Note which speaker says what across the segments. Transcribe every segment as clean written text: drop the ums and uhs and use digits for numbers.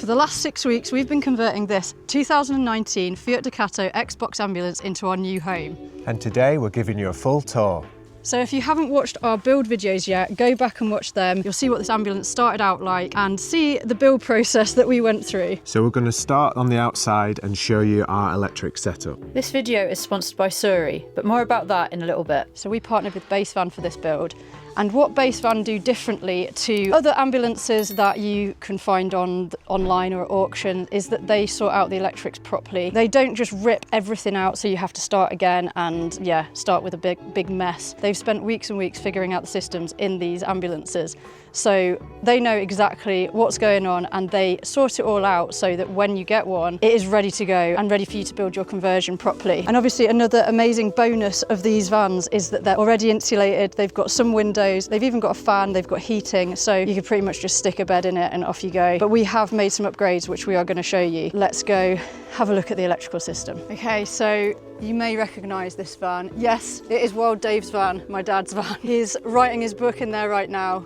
Speaker 1: the last 6 weeks, we've been converting this 2019 Fiat Ducato X-Box ambulance into our new home.
Speaker 2: And today we're giving you a full tour.
Speaker 1: So if you haven't watched our build videos yet, go back and watch them. You'll see what this ambulance started out like and see the build process that we went through.
Speaker 2: So we're going to start on the outside and show you our electric setup.
Speaker 1: This video is sponsored by Surrey, but more about that in a little bit. So we partnered with Basevan for this build. And what Basevan do differently to other ambulances that you can find online or at auction is that they sort out the electrics properly. They don't just rip everything out so you have to start again and start with a big mess. They've spent weeks and weeks figuring out the systems in these ambulances. So they know exactly what's going on and they sort it all out so that when you get one, it is ready to go and ready for you to build your conversion properly. And obviously another amazing bonus of these vans is that they're already insulated, they've got some windows, they've even got a fan, they've got heating, so you can pretty much just stick a bed in it and off you go. But we have made some upgrades which we are going to show you. Let's go have a look at the electrical system. Okay, so you may recognise this van. Yes, it is Wild Dave's van, my dad's van. He's writing his book in there right now.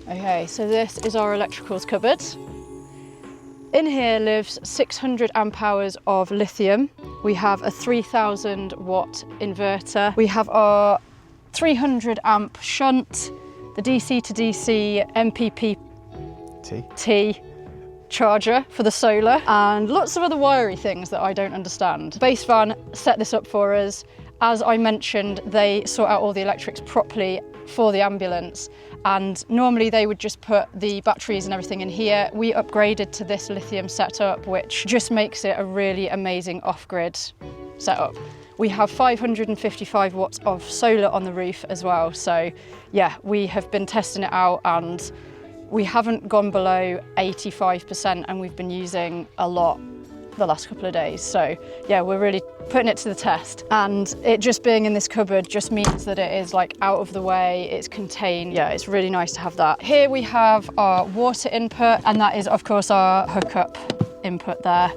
Speaker 1: Okay, so this is our electricals cupboard. In here lives 600 amp hours of lithium. We have a 3000 watt inverter. We have our 300 amp shunt, the DC to DC MPPT charger for the solar, and lots of other wiry things that I don't understand. Basevan set this up for us. As I mentioned, they sort out all the electrics properly for the ambulance, and normally they would just put the batteries and everything in here. We upgraded to this lithium setup, which just makes it a really amazing off-grid setup. We have 555 watts of solar on the roof as well, so yeah, we have been testing it out and we haven't gone below 85% and we've been using a lot the last couple of days. So yeah, we're really putting it to the test. And it just being in this cupboard just means that it is like out of the way, it's contained. Yeah, it's really nice to have that. Here we have our water input, and that is of course our hookup input there.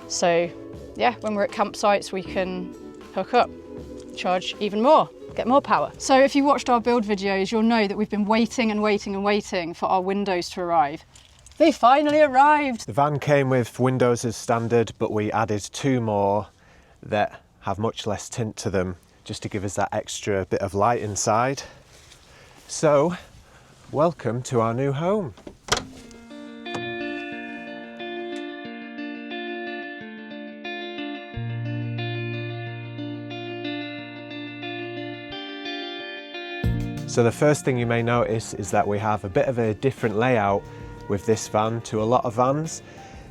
Speaker 1: So yeah, when we're at campsites, we can hook up, charge even more, get more power. So if you watched our build videos, you'll know that we've been waiting and waiting and waiting for our windows to arrive. They finally arrived.
Speaker 2: The van came with windows as standard, but we added 2 more that have much less tint to them, just to give us that extra bit of light inside. So, welcome to our new home. So the first thing you may notice is that we have a bit of a different layout with this van to a lot of vans.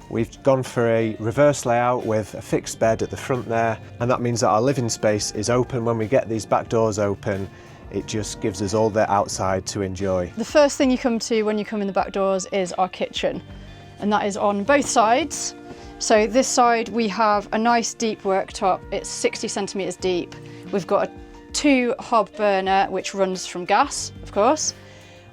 Speaker 2: We've gone for a reverse layout with a fixed bed at the front there, and that means that our living space is open. When we get these back doors open, it just gives us all the outside to enjoy. The
Speaker 1: first thing you come to when you come in the back doors is our kitchen, and that is on both sides. So this side we have a nice deep worktop. It's 60 centimetres deep. We've got a 2 hob burner which runs from gas, of course.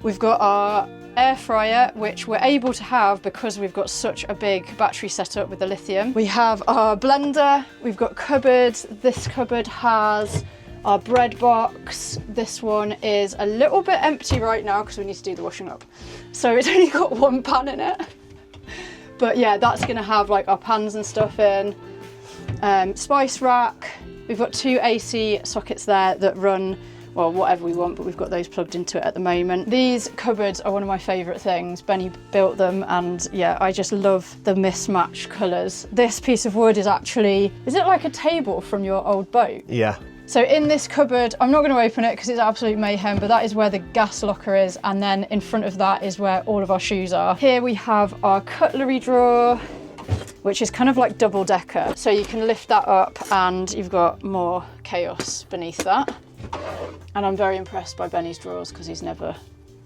Speaker 1: We've got our air fryer, which we're able to have because we've got such a big battery setup with the lithium. We have our blender, we've got cupboards. This cupboard has our bread box. This one is a little bit empty right now because we need to do the washing up. So it's only got 1 pan in it. But yeah, that's gonna have like our pans and stuff in. Spice rack. We've got 2 AC sockets there that run, well, whatever we want, but we've got those plugged into it at the moment. These cupboards are one of my favourite things. Benny built them, and yeah, I just love the mismatched colours. This piece of wood is actually, is it like a table from your old boat?
Speaker 2: Yeah.
Speaker 1: So in this cupboard, I'm not going to open it because it's absolute mayhem, but that is where the gas locker is, and then in front of that is where all of our shoes are. Here we have our cutlery drawer, which is kind of like double decker. So you can lift that up and you've got more chaos beneath that. And I'm very impressed by Benny's drawers because he's never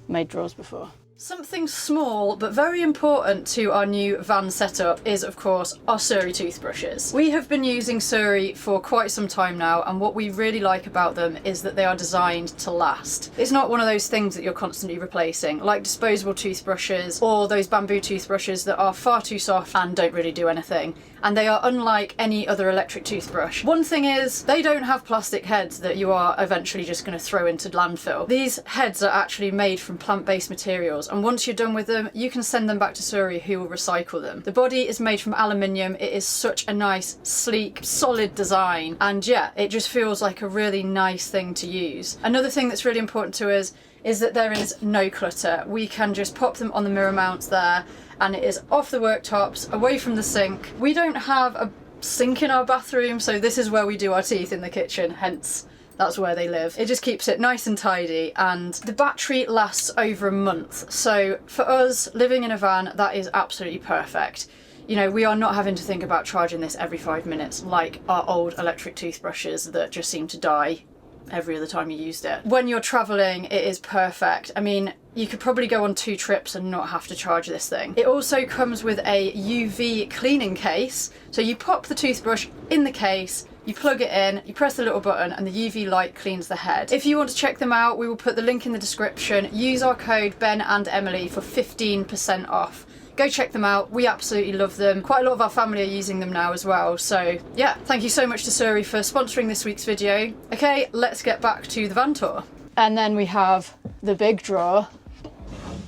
Speaker 1: made drawers before. Something small but very important to our new van setup is, of course, our Surrey toothbrushes. We have been using Surrey for quite some time now, and what we really like about them is that they are designed to last. It's not one of those things that you're constantly replacing, like disposable toothbrushes or those bamboo toothbrushes that are far too soft and don't really do anything. And they are unlike any other electric toothbrush. One thing is, they don't have plastic heads that you are eventually just going to throw into landfill. These heads are actually made from plant-based materials, yours, and once you're done with them, you can send them back to Surrey, who will recycle them. The body is made from aluminium. It is such a nice, sleek, solid design, and yeah, it just feels like a really nice thing to use. Another thing that's really important to us is that there is no clutter. We can just pop them on the mirror mounts there, and it is off the worktops, away from the sink. We don't have a sink in our bathroom, so this is where we do our teeth, in the kitchen, hence that's where they live. It just keeps it nice and tidy, and the battery lasts over a month. So for us, living in a van, that is absolutely perfect. You know, we are not having to think about charging this every 5 minutes like our old electric toothbrushes that just seem to die every other time you used it. When you're traveling, it is perfect. I mean, you could probably go on 2 trips and not have to charge this thing. It also comes with a UV cleaning case. So you pop the toothbrush in the case, you plug it in, you press the little button, and the UV light cleans the head. If you want to check them out, we will put the link in the description. Use our code Ben and Emily for 15% off. Go check them out. We absolutely love them. Quite a lot of our family are using them now as well. So yeah, thank you so much to Surrey for sponsoring this week's video. Okay, let's get back to the van tour. And then we have the big drawer,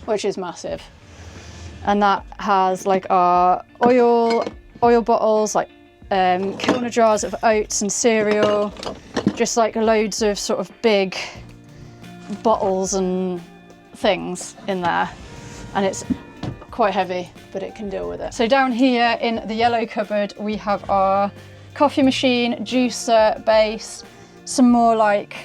Speaker 1: which is massive. And that has like our oil bottles, like Kilner jars of oats and cereal, just like loads of sort of big bottles and things in there. And it's quite heavy, but it can deal with it. So down here in the yellow cupboard, we have our coffee machine, juicer, base, some more like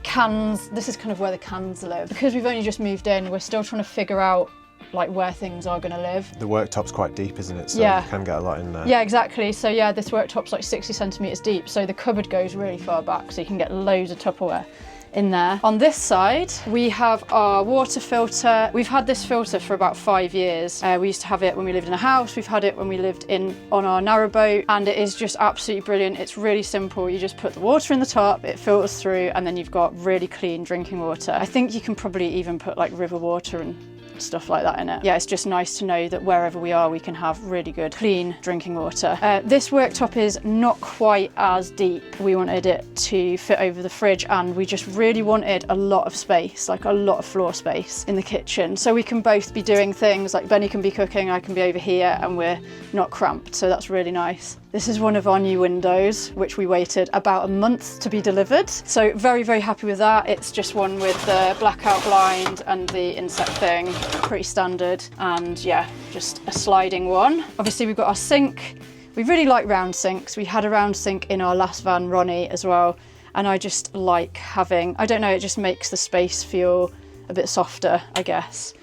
Speaker 1: cans. This is kind of where the cans live. Because we've only just moved in, we're still trying to figure out like where things are going to live. The
Speaker 2: worktop's quite deep, isn't it? So
Speaker 1: yeah,
Speaker 2: you can get a lot in there.
Speaker 1: Yeah, exactly. So yeah, this worktop's like 60 centimetres deep. So the cupboard goes really far back, so you can get loads of Tupperware in there. On this side, we have our water filter. We've had this filter for about 5 years. We used to have it when we lived in a house. We've had it when we lived on our narrowboat, and it is just absolutely brilliant. It's really simple. You just put the water in the top, it filters through, and then you've got really clean drinking water. I think you can probably even put like river water and stuff like that in it. Yeah, it's just nice to know that wherever we are, we can have really good, clean drinking water. This worktop is not quite as deep. We wanted it to fit over the fridge, and we just really wanted a lot of space, like a lot of floor space in the kitchen. So we can both be doing things, like Benny can be cooking, I can be over here, and we're not cramped. So that's really nice. This is one of our new windows, which we waited about a month to be delivered. So very, very happy with that. It's just one with the blackout blind and the inset thing, pretty standard. And yeah, just a sliding one. Obviously we've got our sink. We really like round sinks. We had a round sink in our last van, Ronnie, as well. And I just like having, I don't know, it just makes the space feel a bit softer, I guess.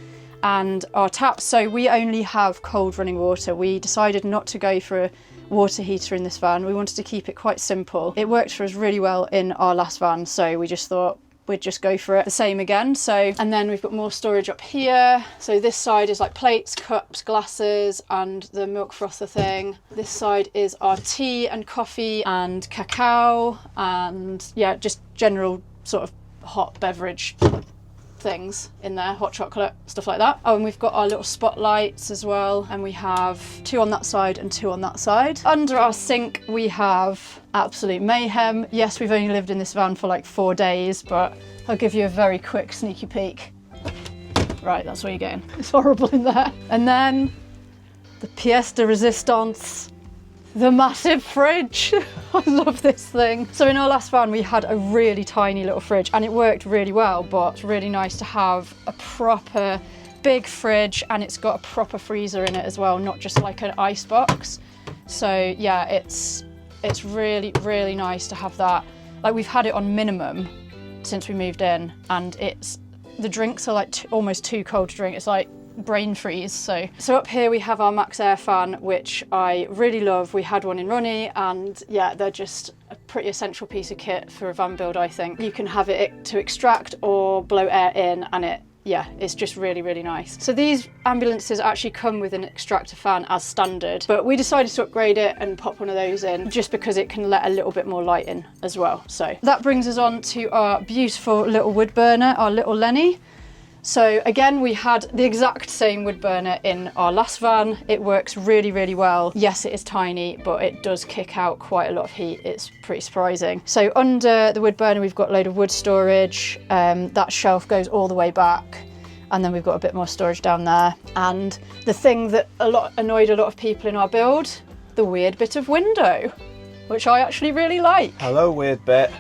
Speaker 1: And our taps, so we only have cold running water. We decided not to go for a water heater in this van. We wanted to keep it quite simple. It worked for us really well in our last van, so we just thought we'd just go for it the same again. So, and then we've got more storage up here. So this side is like plates, cups, glasses, and the milk frother thing. This side is our tea and coffee and cacao, and yeah, just general sort of hot beverage things in there, hot chocolate, stuff like that. Oh, and we've got our little spotlights as well, and we have 2 on that side and 2 on that side. Under our sink we have absolute mayhem. Yes, we've only lived in this van for like 4 days, but I'll give you a very quick sneaky peek. Right, that's what you're getting. It's horrible in there. And then the pièce de résistance, the massive fridge. I love this thing. So in our last van, we had a really tiny little fridge, and it worked really well, but it's really nice to have a proper big fridge, and it's got a proper freezer in it as well, not just like an ice box. So yeah, it's really, really nice to have that. Like, we've had it on minimum since we moved in, and the drinks are like almost too cold to drink. It's like brain freeze. So up here we have our Max Air fan, which I really love. We had one in Ronnie, and yeah, they're just a pretty essential piece of kit for a van build, I think. You can have it to extract or blow air in, and it's just really, really nice. So these ambulances actually come with an extractor fan as standard, but we decided to upgrade it and pop one of those in just because it can let a little bit more light in as well. So that brings us on to our beautiful little wood burner, our little Lenny. So again, we had the exact same wood burner in our last van. It works really, really well. Yes, it is tiny, but it does kick out quite a lot of heat. It's pretty surprising. So under the wood burner, we've got a load of wood storage. That shelf goes all the way back. And then we've got a bit more storage down there. And the thing that annoyed a lot of people in our build, the weird bit of window, which I actually really like.
Speaker 2: Hello, weird bit.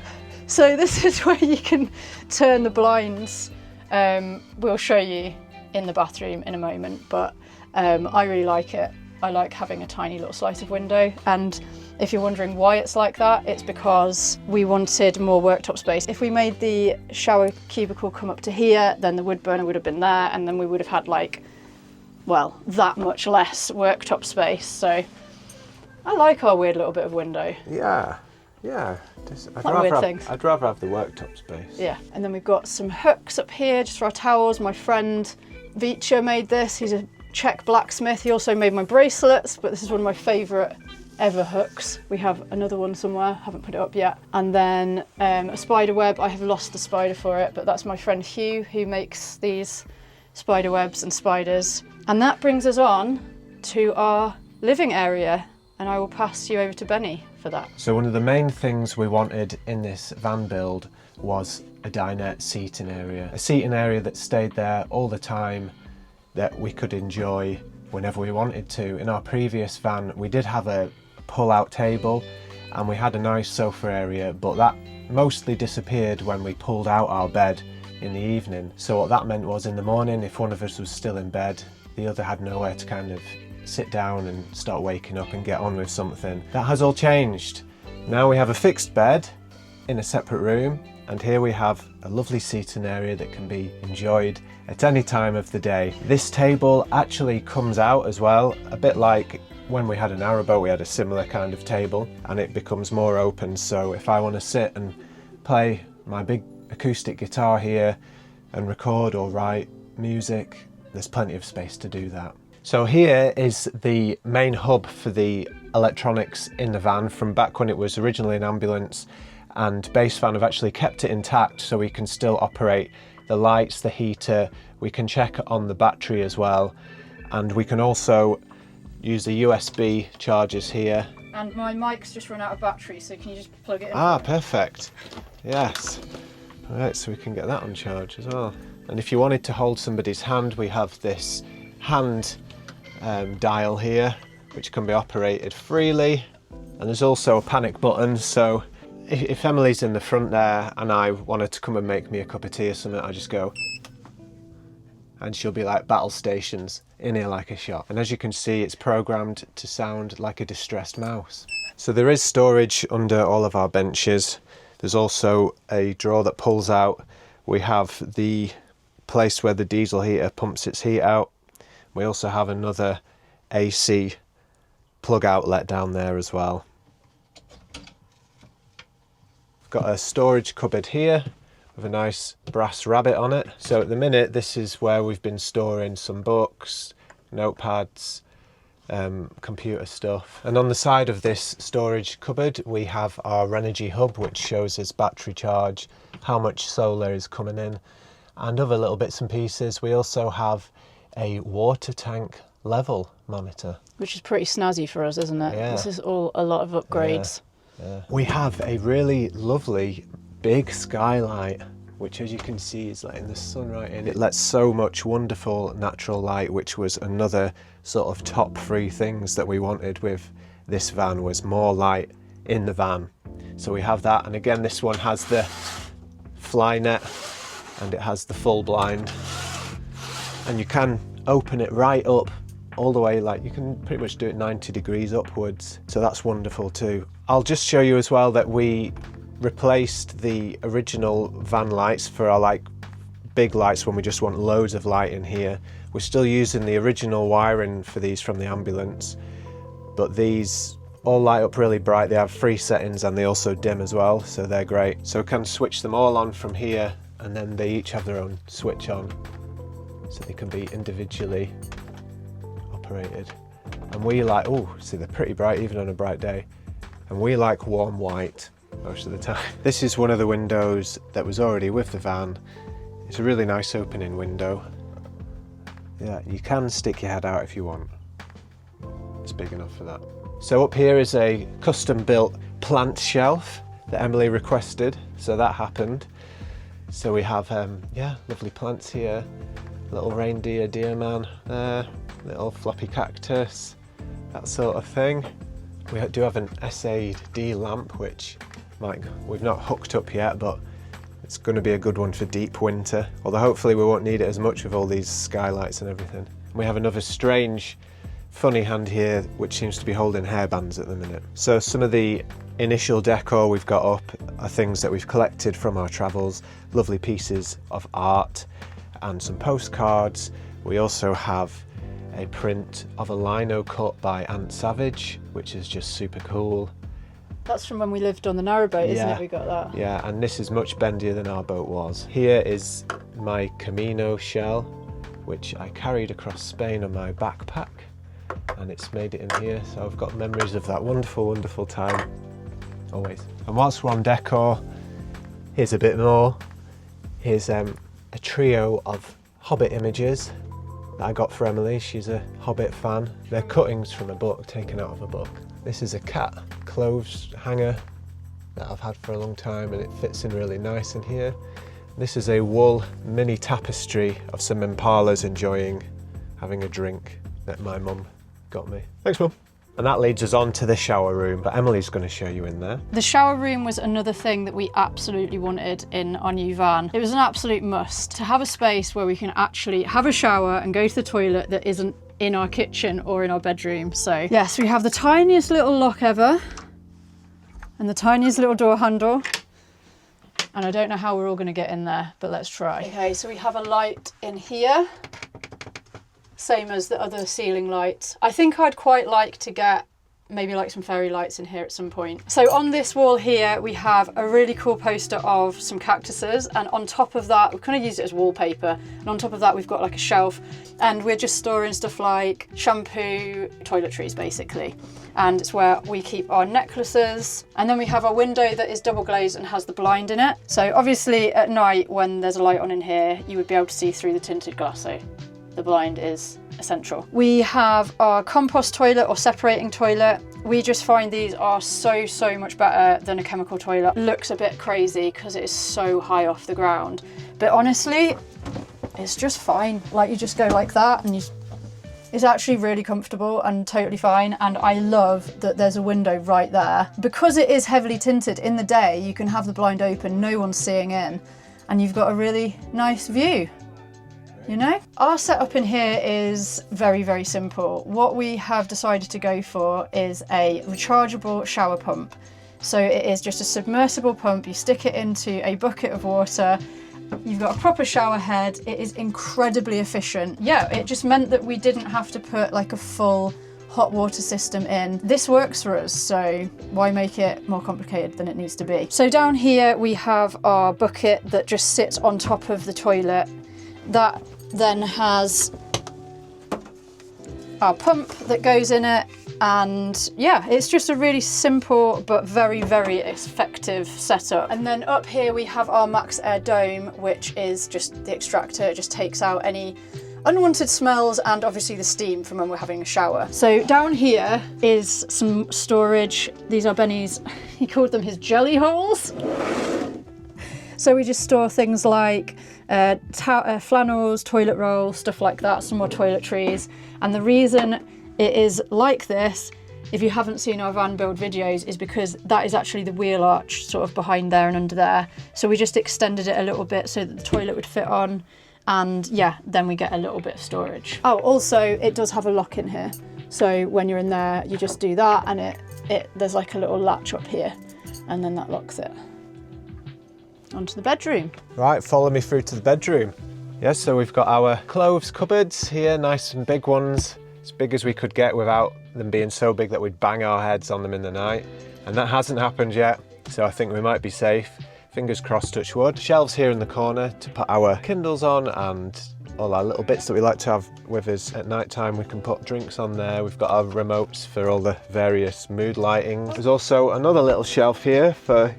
Speaker 1: So this is where you can turn the blinds. We'll show you in the bathroom in a moment, but I really like it. I like having a tiny little slice of window. And if you're wondering why it's like that, it's because we wanted more worktop space. If we made the shower cubicle come up to here, then the wood burner would have been there, and then we would have had like, well, that much less worktop space. So I like our weird little bit of window.
Speaker 2: Yeah. I'd rather have the worktop space.
Speaker 1: Yeah, and then we've got some hooks up here just for our towels. My friend Vicha made this. He's a Czech blacksmith. He also made my bracelets, but this is one of my favourite ever hooks. We have another one somewhere, haven't put it up yet. And then a spider web. I have lost the spider for it, but that's my friend Hugh who makes these spider webs and spiders. And that brings us on to our living area, and I will pass you over to Benny for that.
Speaker 2: So one of the main things we wanted in this van build was a dinette seating area. A seating area that stayed there all the time, that we could enjoy whenever we wanted to. In our previous van, we did have a pull-out table and we had a nice sofa area, but that mostly disappeared when we pulled out our bed in the evening. So what that meant was in the morning, if one of us was still in bed, the other had nowhere to kind of sit down and start waking up and get on with something. That has all changed. Now we have a fixed bed in a separate room, and here we have a lovely seating area that can be enjoyed at any time of the day. This table actually comes out as well, a bit like when we had a narrowboat, we had a similar kind of table, and it becomes more open. So if I want to sit and play my big acoustic guitar here and record or write music, there's plenty of space to do that. So here is the main hub for the electronics in the van from back when it was originally an ambulance, and Basevan have actually kept it intact so we can still operate the lights, the heater, we can check on the battery as well, and we can also use the USB chargers here.
Speaker 1: And my mic's just run out of battery, so can you just plug it in?
Speaker 2: Ah, perfect. Yes. All right, so we can get that on charge as well. And if you wanted to hold somebody's hand, we have this hand dial here, which can be operated freely. And there's also a panic button, so if Emily's in the front there and I wanted to come and make me a cup of tea or something, I just go, and she'll be like battle stations in here like a shot. And as you can see, it's programmed to sound like a distressed mouse. So there is storage under all of our benches. There's also a drawer that pulls out. We have the place where the diesel heater pumps its heat out. We also have another AC plug outlet down there as well. We've got a storage cupboard here with a nice brass rabbit on it. So at the minute, this is where we've been storing some books, notepads, computer stuff. And on the side of this storage cupboard, we have our Renogy hub, which shows us battery charge, how much solar is coming in, and other little bits and pieces. We also have a water tank level monitor,
Speaker 1: which is pretty snazzy for us, isn't it?
Speaker 2: Yeah.
Speaker 1: This is all a lot of upgrades.
Speaker 2: Yeah. We have a really lovely big skylight, which as you can see is letting the sun right in. It lets so much wonderful natural light, which was another sort of top 3 things that we wanted with this van, was more light in the van. So we have that, and again this one has the fly net and it has the full blind, and you can open it right up all the way, like you can pretty much do it 90 degrees upwards, so that's wonderful too. I'll just show you as well that we replaced the original van lights for our like big lights when we just want loads of light in here. We're still using the original wiring for these from the ambulance, but these all light up really bright. They have 3 settings and they also dim as well, so they're great. So we can switch them all on from here, and then they each have their own switch on, so they can be individually operated. And we like, oh, see they're pretty bright even on a bright day, and we like warm white most of the time. This is one of the windows that was already with the van. It's a really nice opening window. Yeah, you can stick your head out if you want. It's big enough for that. So up here is a custom built plant shelf that Emily requested, so that happened. So we have yeah, lovely plants here, Little reindeer deer man there, little floppy cactus, that sort of thing. We do have an SAD lamp, which we've not hooked up yet, but it's going to be a good one for deep winter, although hopefully we won't need it as much with all these skylights and everything. We have another strange, funny hand here, which seems to be holding hairbands at the minute. So some of the initial decor we've got up are things that we've collected from our travels, lovely pieces of art and some postcards. We also have a print of a lino cut by Ant Savage, which is just super cool.
Speaker 1: That's from when we lived on the narrowboat, isn't it? We got that.
Speaker 2: Yeah, and this is much bendier than our boat was. Here is my Camino shell, which I carried across Spain on my backpack, and it's made it in here, so I've got memories of that wonderful, wonderful time, always. And whilst we're on decor, here's a bit more. Here's a trio of Hobbit images that I got for Emily. She's a Hobbit fan. They're cuttings from a book, taken out of a book. This is a cat clothes hanger that I've had for a long time, and it fits in really nice in here. This is a wool mini tapestry of some impalas enjoying having a drink that my mum got me. Thanks, Mum. And that leads us on to the shower room, but Emily's going to show you in there.
Speaker 1: The shower room was another thing that we absolutely wanted in our new van. It was an absolute must to have a space where we can actually have a shower and go to the toilet that isn't in our kitchen or in our bedroom. So yes, we have the tiniest little lock ever and the tiniest little door handle. And I don't know how we're all going to get in there, but let's try. Okay, so we have a light in here. Same as the other ceiling lights. I think I'd quite like to get maybe like some fairy lights in here at some point. So on this wall here, we have a really cool poster of some cactuses, and on top of that, we kind of used it as wallpaper. And on top of that, we've got like a shelf, and we're just storing stuff like shampoo, toiletries basically. And it's where we keep our necklaces. And then we have our window that is double glazed and has the blind in it. So obviously at night when there's a light on in here, you would be able to see through the tinted glass. So the blind is essential. We have our compost toilet or separating toilet. We just find these are so much better than a chemical toilet. Looks a bit crazy because it is so high off the ground, but honestly it's just fine. Like, you just go like that and it's actually really comfortable and totally fine. And I love that there's a window right there. Because it is heavily tinted, in the day you can have the blind open, no one's seeing in, and you've got a really nice view. You know? Our setup in here is very simple. What we have decided to go for is a rechargeable shower pump. So it is just a submersible pump. You stick it into a bucket of water. You've got a proper shower head. It is incredibly efficient. Yeah, it just meant that we didn't have to put like a full hot water system in. This works for us, so why make it more complicated than it needs to be? So down here we have our bucket that just sits on top of the toilet. That then has our pump that goes in it, and yeah, it's just a really simple but very effective setup. And then up here we have our Max Air Dome, which is just the extractor. It just takes out any unwanted smells and obviously the steam from when we're having a shower. So down here is some storage. These are Benny's, he called them his jelly holes. So we just store things like flannels, toilet rolls, stuff like that, some more toiletries. And the reason it is like this, if you haven't seen our van build videos, is because that is actually the wheel arch sort of behind there and under there. So we just extended it a little bit so that the toilet would fit on, and yeah, then we get a little bit of storage. Oh, also it does have a lock in here. So when you're in there, you just do that, and there's like a little latch up here, and then that locks it. Onto the bedroom. Right, follow me through to the bedroom. Yes, so we've got our clothes cupboards here, nice and big ones, as big as we could get without them being so big that we'd bang our heads on them in the night. And that hasn't happened yet, so I think we might be safe. Fingers crossed, touch wood. Shelves here in the corner to put our Kindles on and all our little bits that we like to have with us at night time. We can put drinks on there. We've got our remotes for all the various mood lighting. There's also another little shelf here for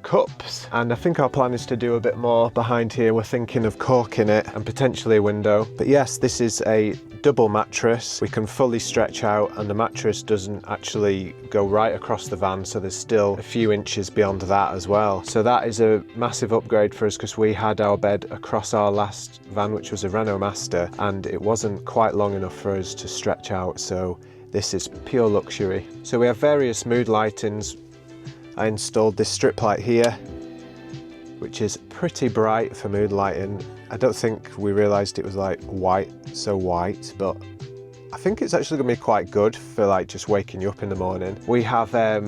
Speaker 2: cups, and I think our plan is to do a bit more behind here. We're thinking of corking it and potentially a window. But yes, this is a double mattress. We can fully stretch out, and the mattress doesn't actually go right across the van, so there's still a few inches beyond that as well. So that is a massive upgrade for us, because we had our bed across our last van, which was a Renault Master, and it wasn't quite long enough for us to stretch out, so this is pure luxury. So we have various mood lightings. I installed this strip light here, which is pretty bright for mood lighting. I don't think we realised it was like so white, but I think it's actually going to be quite good for like just waking you up in the morning. We have a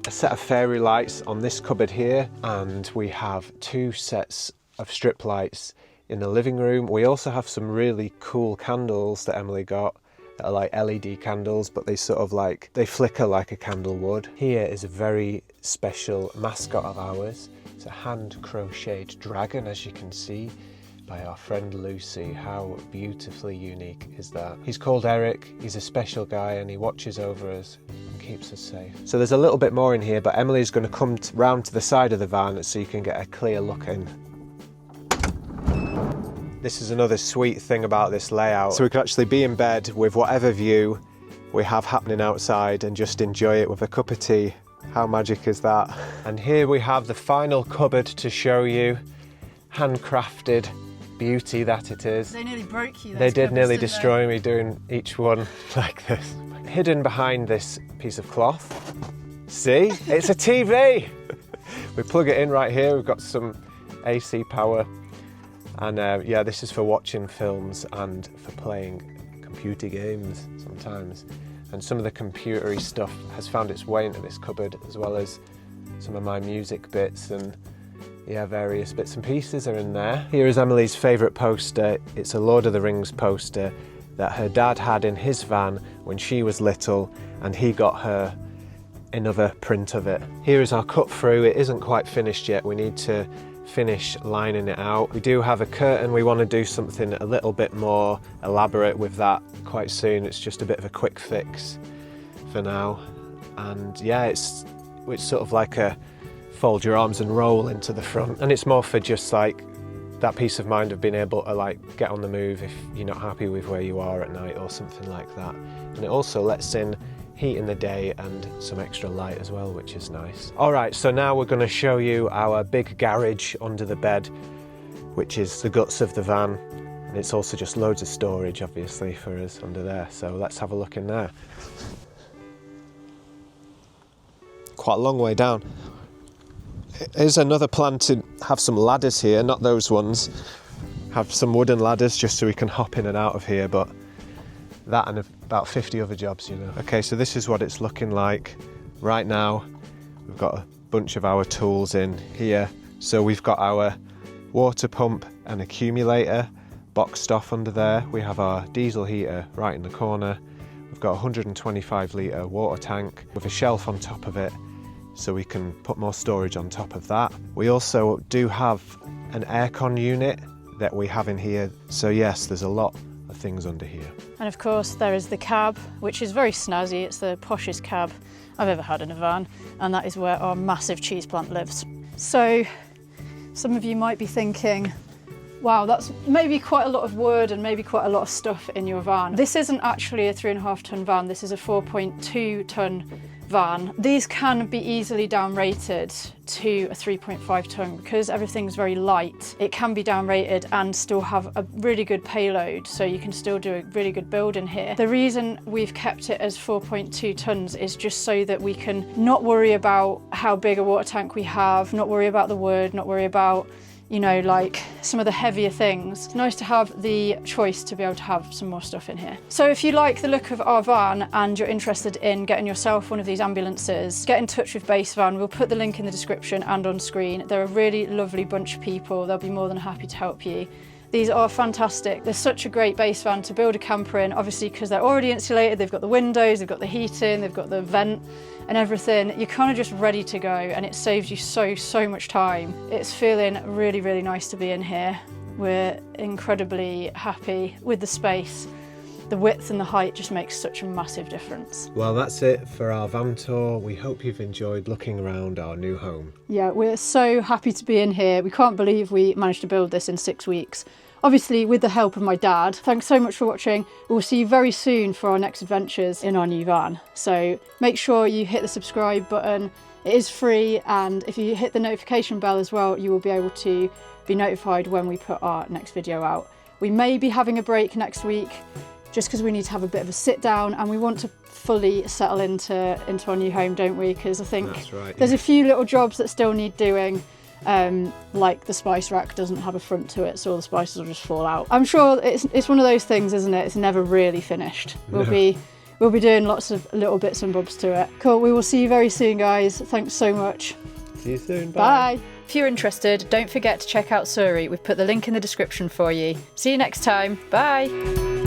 Speaker 2: set of fairy lights on this cupboard here, and we have 2 sets of strip lights in the living room. We also have some really cool candles that Emily got that are like LED candles, but they sort of like, they flicker like a candle would. Here is a very special mascot of ours. It's a hand crocheted dragon, as you can see, by our friend Lucy. How beautifully unique is that? He's called Eric. He's a special guy, and he watches over us and keeps us safe. So there's a little bit more in here, but Emily's going to come round to the side of the van so you can get a clear look in. This is another sweet thing about this layout. So we can actually be in bed with whatever view we have happening outside and just enjoy it with a cup of tea. How magic is that? And here we have the final cupboard to show you. Handcrafted beauty that it is.
Speaker 1: They nearly broke you.
Speaker 2: They did nearly destroy me doing each one like this. Hidden behind this piece of cloth. See? It's a TV! We plug it in right here. We've got some AC power. And yeah, this is for watching films and for playing computer games sometimes. And some of the computery stuff has found its way into this cupboard, as well as some of my music bits, and yeah, various bits and pieces are in there. Here is Emily's favourite poster. It's a Lord of the Rings poster that her dad had in his van when she was little, and he got her another print of it. Here is our cut through. It isn't quite finished yet. We need to finish lining it out. We do have a curtain. We want to do something a little bit more elaborate with that quite soon. It's just a bit of a quick fix for now. And yeah, it's sort of like a fold your arms and roll into the front. And it's more for just like that peace of mind of being able to like get on the move if you're not happy with where you are at night or something like that. And it also lets in heat in the day and some extra light as well, which is nice. All right, so now we're going to show you our big garage under the bed, which is the guts of the van. And it's also just loads of storage, obviously, for us under there. So let's have a look in there. Quite a long way down. Here's another plan to have some ladders here, not those ones. Have some wooden ladders just so we can hop in and out of here, but that and about 50 other jobs, you know. Okay, so this is what it's looking like right now. We've got a bunch of our tools in here. So we've got our water pump and accumulator boxed off under there. We have our diesel heater right in the corner. We've got a 125 litre water tank with a shelf on top of it, so we can put more storage on top of that. We also do have an aircon unit that we have in here. So yes, there's a lot of things under here.
Speaker 1: And of course there is the cab, which is very snazzy. It's the poshest cab I've ever had in a van, and that is where our massive cheese plant lives. So some of you might be thinking, wow, that's maybe quite a lot of wood and maybe quite a lot of stuff in your van. This isn't actually a 3.5 ton van, this is a 4.2 ton van. These can be easily down-rated to a 3.5 ton because everything's very light. It can be down-rated and still have a really good payload, so you can still do a really good build in here. The reason we've kept it as 4.2 tons is just so that we can not worry about how big a water tank we have, not worry about the wood, not worry about, you know, like some of the heavier things. It's nice to have the choice to be able to have some more stuff in here. So if you like the look of our van and you're interested in getting yourself one of these ambulances, get in touch with Basevan. We'll put the link in the description and on screen. They're a really lovely bunch of people. They'll be more than happy to help you. These are fantastic. They're such a great base van to build a camper in, obviously because they're already insulated, they've got the windows, they've got the heating, they've got the vent and everything. You're kind of just ready to go, and it saves you so much time. It's feeling really, really nice to be in here. We're incredibly happy with the space. the width and the height just makes such a massive difference.
Speaker 2: Well, that's it for our van tour. We hope you've enjoyed looking around our new home.
Speaker 1: Yeah, we're so happy to be in here. We can't believe we managed to build this in 6 weeks. Obviously with the help of my dad. Thanks so much for watching. We'll see you very soon for our next adventures in our new van. So make sure you hit the subscribe button. It is free, and if you hit the notification bell as well, you will be able to be notified when we put our next video out. We may be having a break next week just because we need to have a bit of a sit down and we want to fully settle into our new home, don't we? Because I think
Speaker 2: That's right,
Speaker 1: there's
Speaker 2: yeah.
Speaker 1: a few little jobs that still need doing. Like the spice rack doesn't have a front to it, so all the spices will just fall out. I'm sure it's one of those things, isn't it? It's never really finished. We'll be doing lots of little bits and bobs to it. Cool, we will see you very soon, guys. Thanks so much.
Speaker 2: See you soon.
Speaker 1: Bye. If you're interested, don't forget to check out Surrey. We've put the link in the description for you. See you next time. Bye.